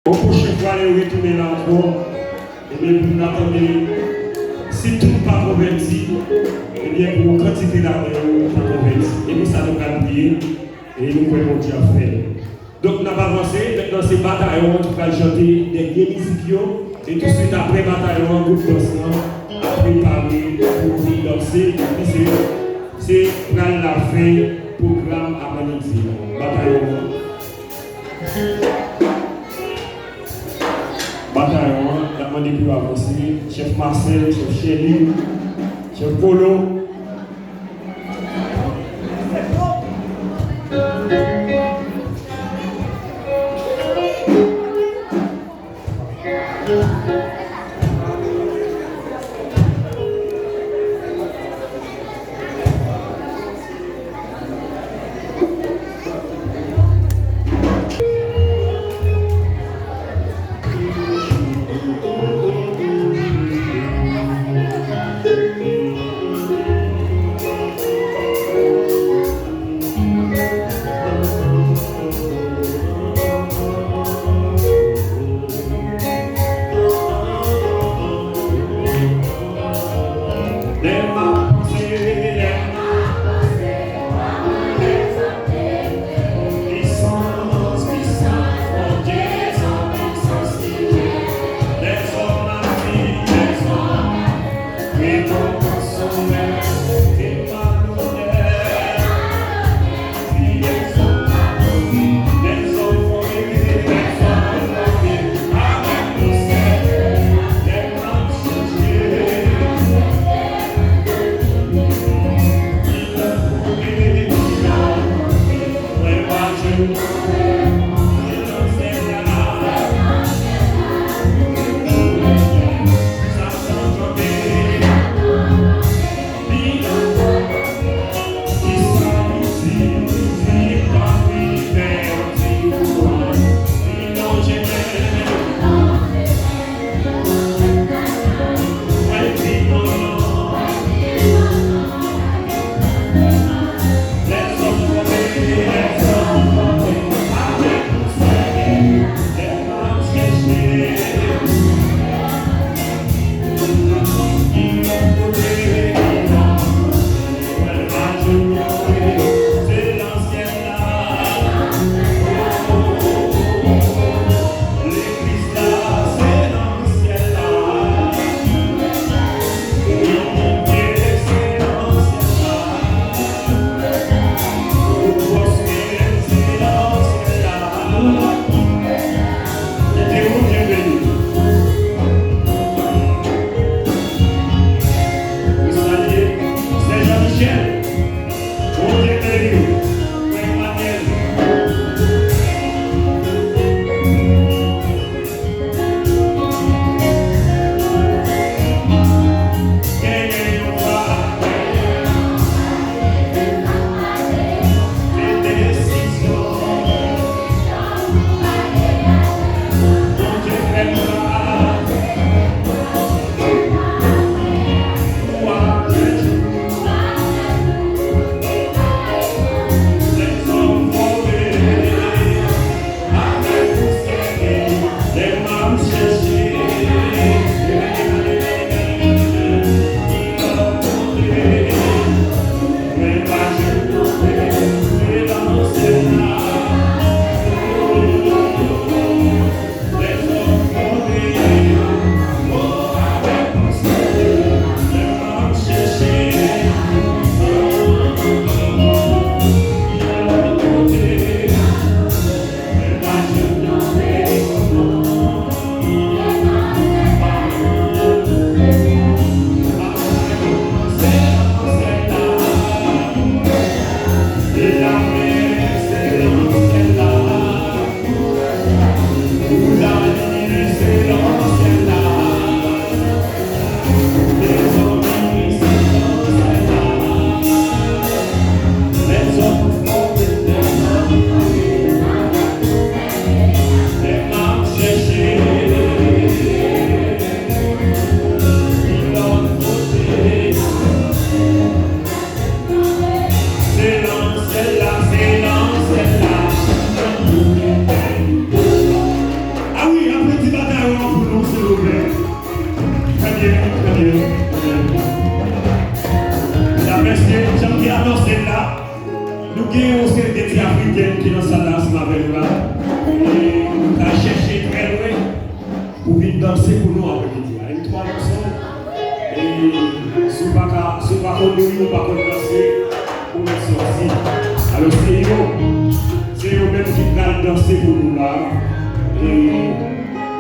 Au prochain fois, les retourner là encore. Et bien, vous n'attendez, si tout pas converti, et bien, pour une quantité d'années, pas converti. Et nous, ça nous a prié, et nous pouvons Dieu à faire. Donc, nous avons avancé, maintenant, ces bataillons, on va chanter des musiques, et tout de suite après, bataillon, groupe dansant, a préparé pour venir danser, et puis c'est la fin, programme après-midi. Bataillon. Bataillon, la demandé pour avancer. Chef Marcel, chef Chély, chef Polo. Mesdames, messieurs, j'aimerais annoncer là, nous avons aussi des petits africains qui sont dans la salle avec nous là. Et nous avons cherché très loin pour venir danser pour nous après-midi. Il y a une trois morceaux. Et si vous ne pouvez pas danser, pour nous sortir. Alors c'est eux-mêmes qui vont danser pour nous là. Et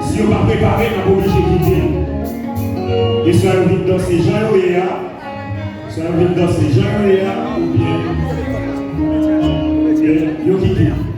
si on ne va pas préparer, on va obligé de quitter. Et soit vous venez danser Jean Yoya, soit vous venez danser Jean Yoya, ou bien, yo quitter.